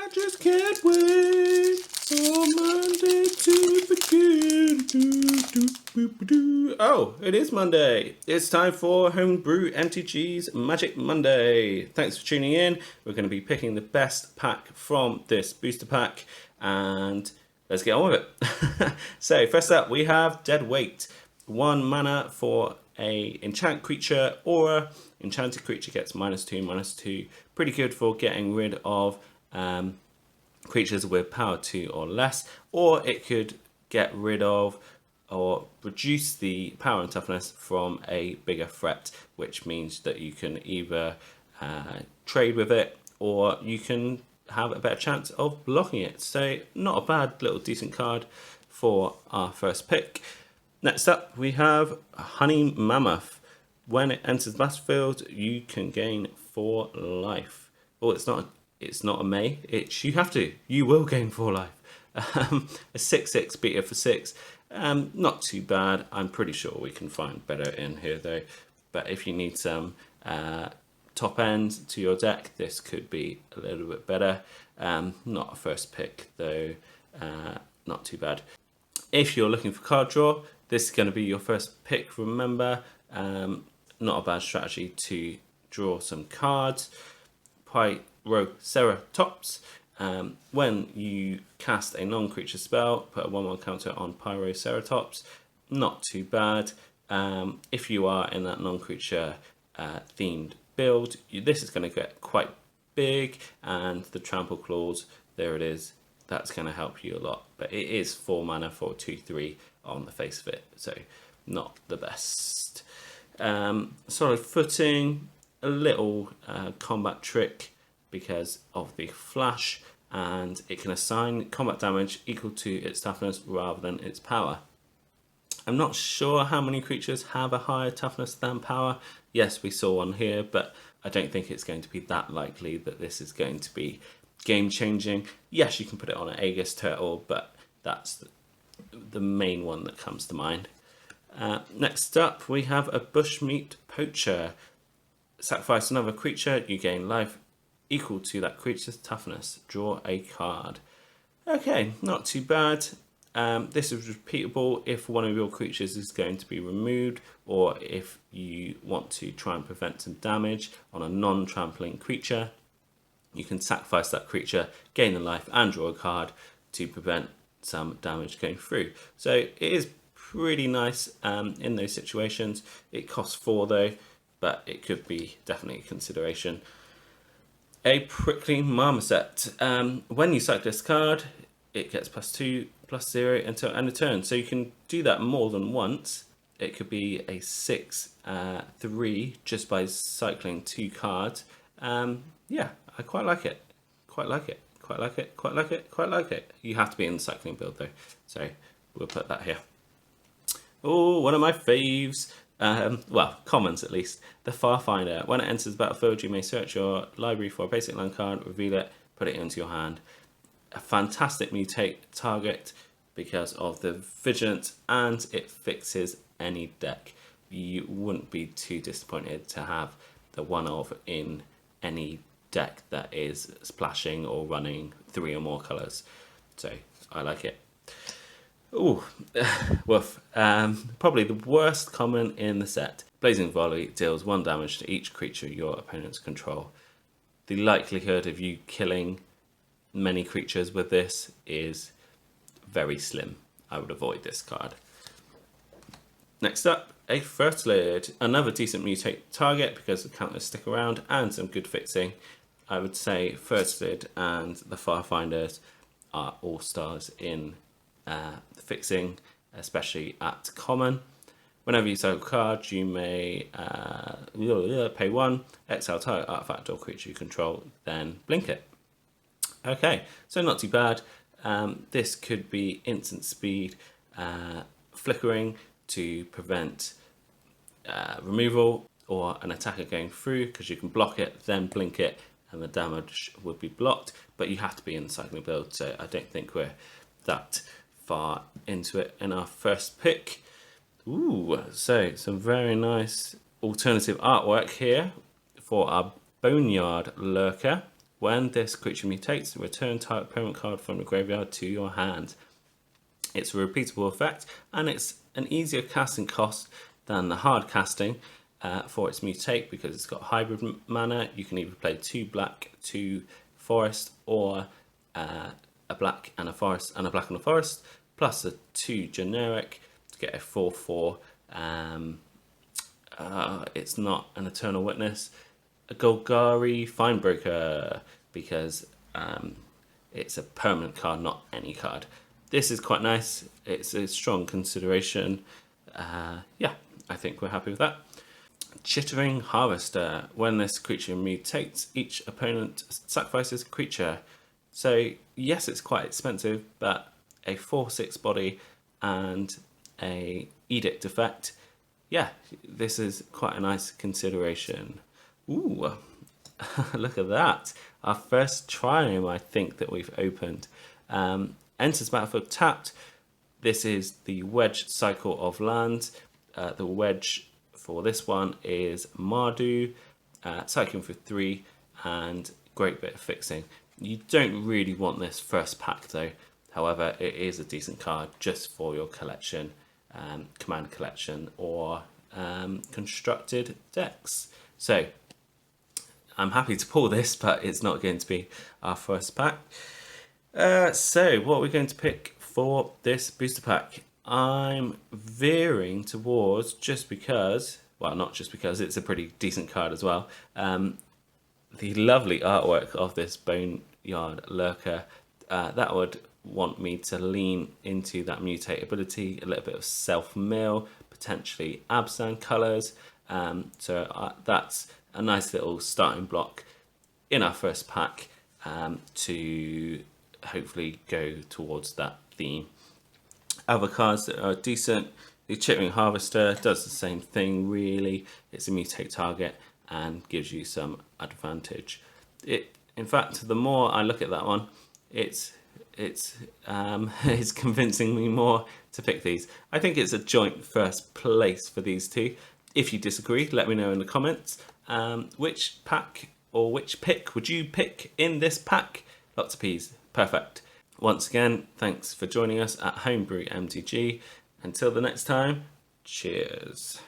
I just can't wait for Monday to begin. Oh, it is Monday. It's time for Homebrew MTG's Magic Monday. Thanks for tuning in. We're going to be picking the best pack from this booster pack, and let's get on with it. So first up, we have Dead Weight. 1 mana for a enchant creature, or enchanted creature gets -2/-2. Pretty good for getting rid of creatures with power 2 or less, or it could get rid of or reduce the power and toughness from a bigger threat, which means that you can either trade with it or you can have a better chance of blocking it. So not a bad little decent card for our first pick. Next up, we have Honey Mammoth. When it enters the battlefield, you can gain 4 life. Oh, it's not a may. You will gain 4 life. A 6/6 beater for 6. Not too bad. I'm pretty sure we can find better in here though. But if you need some top end to your deck, this could be a little bit better. Not a first pick though. Not too bad. If you're looking for card draw, this is going to be your first pick, remember. Not a bad strategy to draw some cards. Pyroceratops. When you cast a non-creature spell, put a 1/1 counter on Pyroceratops. Not too bad. If you are in that non-creature themed build, this is going to get quite big, and the trample clause, there it is. That's going to help you a lot, but it is 4 mana for 2/3 on the face of it, so not the best. Solid footing, a little combat trick because of the flash, and it can assign combat damage equal to its toughness rather than its power. I'm not sure how many creatures have a higher toughness than power. Yes, we saw one here, but I don't think it's going to be that likely that this is going to be game changing. Yes, you can put it on an Aegis turtle, but that's the main one that comes to mind. Next up, we have a Bushmeat Poacher. Sacrifice another creature, you gain life equal to that creature's toughness. Draw a card. Okay, not too bad. This is repeatable if one of your creatures is going to be removed, or if you want to try and prevent some damage on a non-trampling creature. You can sacrifice that creature, gain the life, and draw a card to prevent some damage going through. So it is pretty nice in those situations. It costs 4 though, but it could be definitely a consideration. A Prickly Marmoset. When you cycle this card, it gets +2/+0 until end of turn. So you can do that more than once. It could be a 6/3 just by cycling 2 cards. Yeah, I quite like it. Quite like it. Quite like it. Quite like it. Quite like it. You have to be in the cycling build though, so we'll put that here. Oh, one of my faves. Well, commons at least. The Farfinder. When it enters the battlefield, you may search your library for a basic land card, reveal it, put it into your hand. A fantastic mutate target because of the vigilance, and it fixes any deck. You wouldn't be too disappointed to have the one of in any deck that is splashing or running 3 or more colours. So I like it. Ooh, woof. Probably the worst common in the set. Blazing Volley deals 1 damage to each creature your opponents control. The likelihood of you killing many creatures with this is very slim. I would avoid this card. Next up, a Fertilid. Another decent mutate target because the counters stick around and some good fixing. I would say Fertilid and the Farfinders are all-stars in fixing, especially at common. Whenever you cycle cards, you may pay 1, exile target artifact or creature you control, then blink it. Okay, so not too bad. This could be instant speed, flickering to prevent removal, or an attacker going through because you can block it, then blink it, and the damage would be blocked. But you have to be in the cycling build, so I don't think we're that far into it in our first pick. Ooh, so some very nice alternative artwork here for our Boneyard Lurker. When this creature mutates, return target opponent card from the graveyard to your hand. It's a repeatable effect, and it's an easier casting cost than the hard casting for its mutate, because it's got hybrid mana. You can either play 2 black, 2 forest, or a black and a forest and a black and a forest, plus a 2 generic to get a 4/4. It's not an Eternal Witness, a Golgari Finebreaker, because it's a permanent card, not any card. This is quite nice. It's a strong consideration. Yeah, I think we're happy with that. Chittering Harvester. When this creature mutates, each opponent sacrifices a creature. So yes, it's quite expensive, but a 4/6 body and a edict effect. Yeah, this is quite a nice consideration. Ooh, look at that. Our first triome, I think, that we've opened. Enters battlefield tapped. This is the wedge cycle of lands. The wedge for this one is Mardu, cycling for 3, and great bit of fixing. You don't really want this first pack though. However, it is a decent card just for your collection, command collection, or constructed decks. So I'm happy to pull this, but it's not going to be our first pack. So what are we going to pick for this booster pack? I'm veering towards, just because, well, not just because, it's a pretty decent card as well, the lovely artwork of this Boneyard Lurker. That would want me to lean into that mutate ability, a little bit of self-mill, potentially Abzan colours. So that's a nice little starting block in our first pack to hopefully go towards that theme. Other cards that are decent, the Chittering Harvester does the same thing really. It's a mutate target and gives you some advantage. In fact, the more I look at that one, it's convincing me more to pick these. I think it's a joint first place for these two. If you disagree, let me know in the comments. Which pack or which pick would you pick in this pack? Lots of peas. Perfect. Once again, thanks for joining us at Homebrew MTG. Until the next time, cheers.